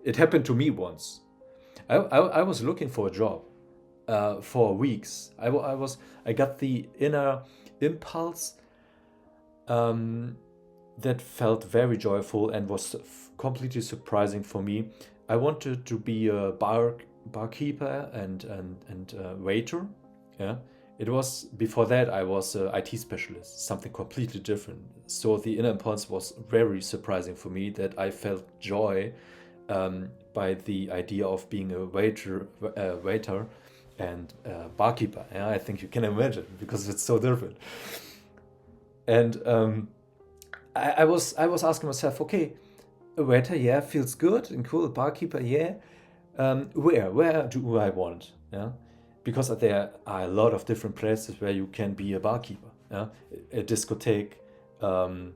It happened to me once. I was looking for a job for weeks. I got the inner impulse um, that felt very joyful and was completely surprising for me. I wanted to be a barkeeper and waiter. Yeah, it was before that I was a IT specialist, something completely different. So the inner impulse was very surprising for me that I felt joy by the idea of being a waiter and barkeeper. Yeah, I think you can imagine because it's so different. And I was asking myself, okay, a waiter, yeah, feels good and cool. A barkeeper, yeah. Where do I want? Yeah, because there are a lot of different places where you can be a barkeeper. Yeah, a discotheque, um,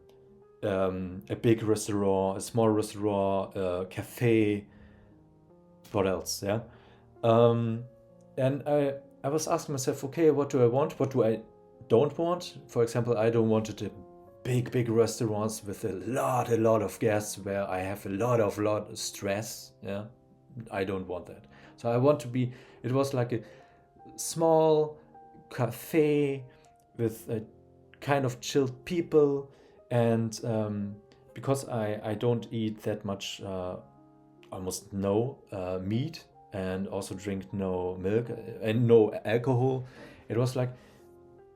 a big restaurant, a small restaurant, a cafe. What else? Yeah, um, and I was asking myself, okay, what do I want? What do I don't want? For example, I don't want it a big restaurants with a lot of guests where I have a lot of stress. Yeah, I don't want that. So I want to be. It was like a small cafe with a kind of chilled people, and because I don't eat that much, almost no meat, and also drink no milk and no alcohol. It was like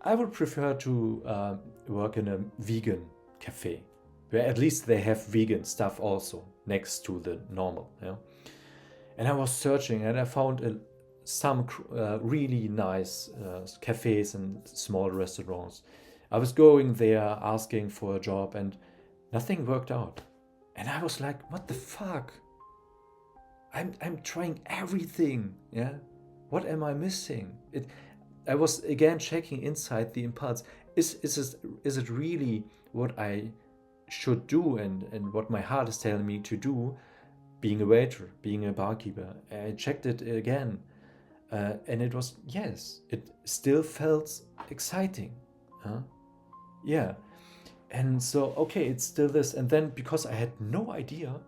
I would prefer to work in a vegan cafe where at least they have vegan stuff also next to the normal. Yeah, and I was searching and I found some really nice cafes and small restaurants. I was going there asking for a job and nothing worked out. And I was like, what the fuck? I'm trying everything. Yeah. What am I missing? I was again checking inside the impulse. Is it really what I should do and what my heart is telling me to do, being a waiter, being a barkeeper? I checked it again, and it was yes. It still felt exciting, huh? Yeah, and so okay, it's still this. And then because I had no idea,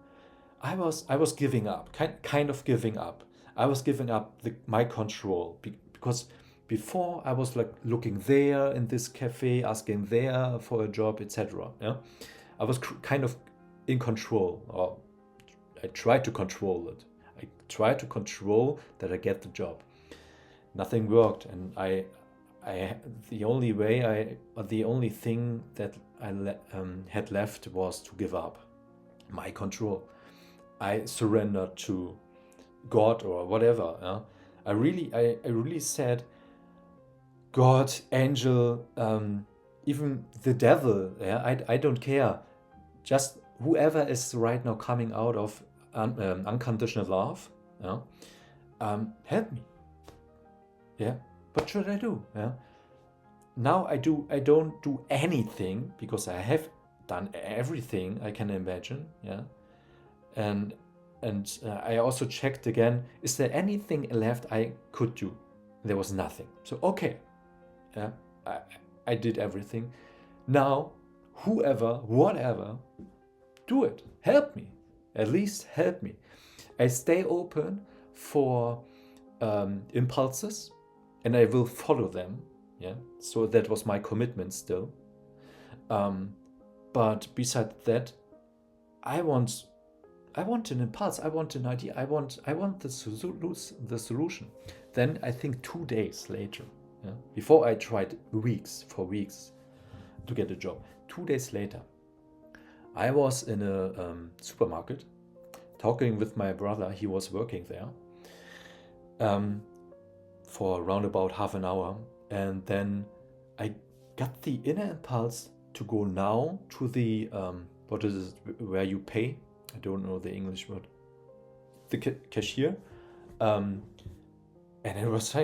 I was giving up, kind of giving up. I was giving up my control because before I was like looking there in this cafe, asking there for a job, etc. Yeah, I was kind of in control, or I tried to control it. I tried to control that I get the job. Nothing worked, and I the only way the only thing that had left was to give up my control. I surrendered to God or whatever. Yeah? I really said, God, angel, even the devil. Yeah, I don't care. Just whoever is right now coming out of unconditional love. Yeah, help me. Yeah, what should I do? Yeah, now I don't do anything because I have done everything I can imagine. Yeah, and I also checked again, is there anything left I could do? There was nothing. So okay, yeah, I, I did everything. Now, whoever, whatever, do it. Help me. At least help me. I stay open for impulses, and I will follow them. Yeah. So that was my commitment still. Um, but beside that, I want I want an impulse. I want an idea. I want the solution. Then I think 2 days later, yeah, before I tried for weeks to get a job. 2 days later, I was in a supermarket talking with my brother. He was working there um, for around about half an hour, and then I got the inner impulse to go now to the what is it, where you pay. I don't know the English word. The cashier, um, and it was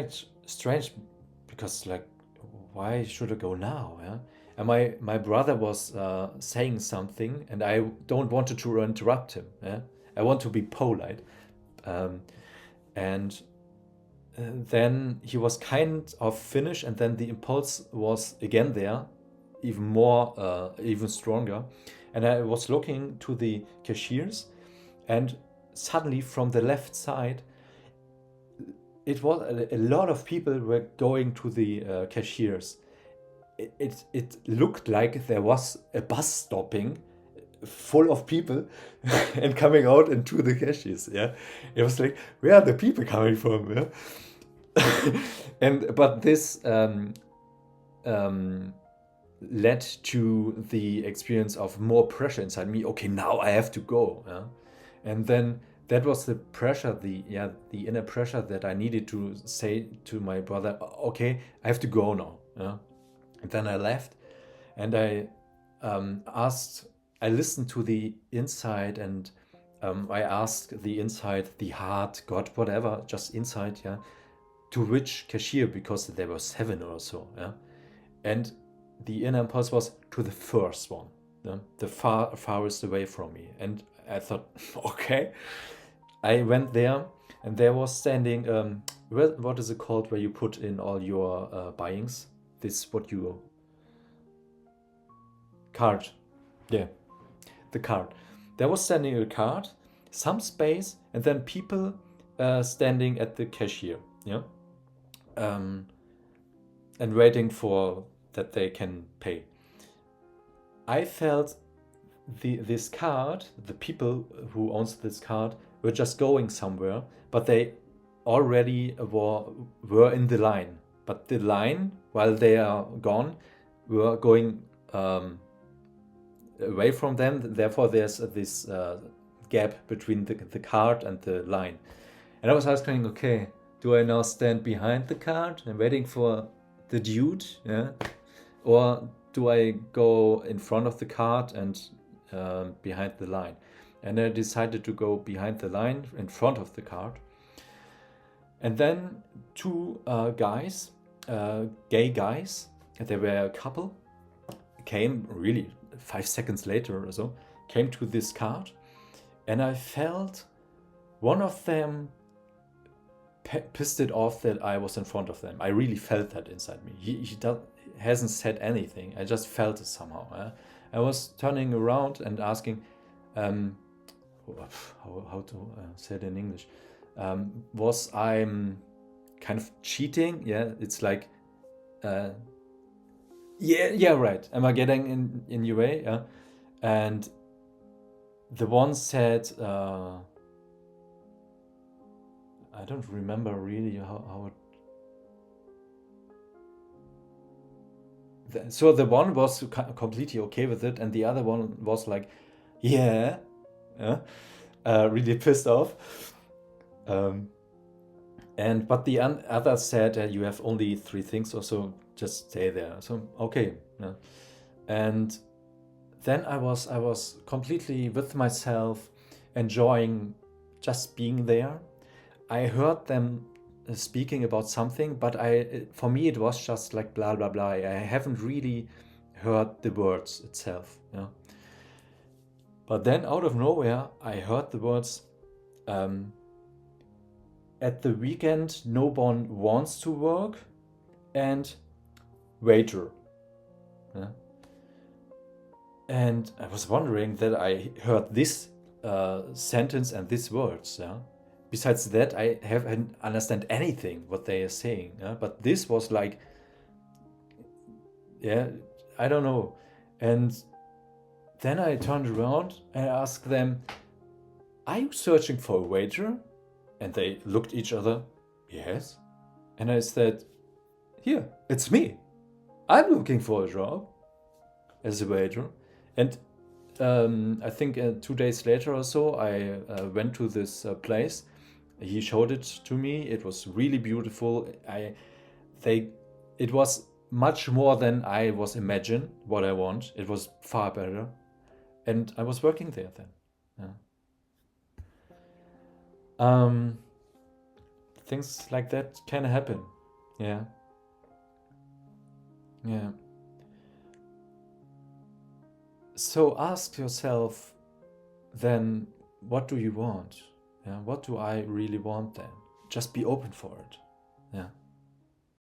strange because like, why should I go now? Yeah, and my brother was saying something, and I don't want to interrupt him. Yeah, I want to be polite, um, and then he was kind of finished, and then the impulse was again there, even more, even stronger. And I was looking to the cashiers, and suddenly from the left side, it was a lot of people were going to the cashiers. It looked like there was a bus stopping full of people and coming out into the cashiers. Yeah, it was like, where are the people coming from? Yeah. But this led to the experience of more pressure inside me. Okay, now I have to go. Yeah? And then that was the pressure, the inner pressure that I needed to say to my brother, okay, I have to go now. Yeah? And then I left, and I listened to the inside, and I asked the inside, the heart, God, whatever, just inside, yeah, to which cashier, because there were 7 or so, yeah. And the inner impulse was to the first one, yeah? The farthest away from me. And I thought, okay. I went there, and there was standing, what is it called, where you put in all your buyings? This, what you... Card. Yeah, the card. There was standing a card, some space, and then people standing at the cashier, yeah, and waiting for that they can pay. I felt this card, the people who owns this card were just going somewhere, but they already were in the line. But the line, while they are gone, were going away from them. Therefore, there's this gap between the card and the line. And I was asking, okay, do I now stand behind the card and waiting for the dude, yeah, or do I go in front of the card and behind the line? And I decided to go behind the line, in front of the card. And then 2 guys, gay guys, they were a couple, came really 5 seconds later or so, came to this card, and I felt one of them pissed it off that I was in front of them. I really felt that inside me. He hasn't said anything. I just felt it somehow. I was turning around and asking, how to say it in English? Was I kind of cheating? Yeah, it's like, yeah, right. Am I getting in your way? Yeah, and the one said, I don't remember really how it. So the one was completely okay with it, and the other one was like, yeah, really pissed off. But the other said, you have only 3 things or so, just stay there. So okay, yeah. And then I was completely with myself, enjoying just being there. I heard them speaking about something, but for me it was just like blah blah blah. I haven't really heard the words itself. Yeah. But then out of nowhere, I heard the words, at the weekend no one wants to work, and waiter. Yeah. And I was wondering that I heard this sentence and these words. Yeah. Besides that, I haven't understand anything what they are saying. Yeah? But this was like, yeah, I don't know. And then I turned around and asked them, are you searching for a waiter? And they looked each other, yes. And I said, here, it's me. I'm looking for a job as a waiter. And I think 2 days later or so, I went to this place. He showed it to me. It was really beautiful. It was much more than I was imagined what I want. It was far better. And I was working there then. Yeah. Things like that can happen. Yeah. Yeah. So ask yourself then, what do you want? Yeah, what do I really want then? Just be open for it. Yeah.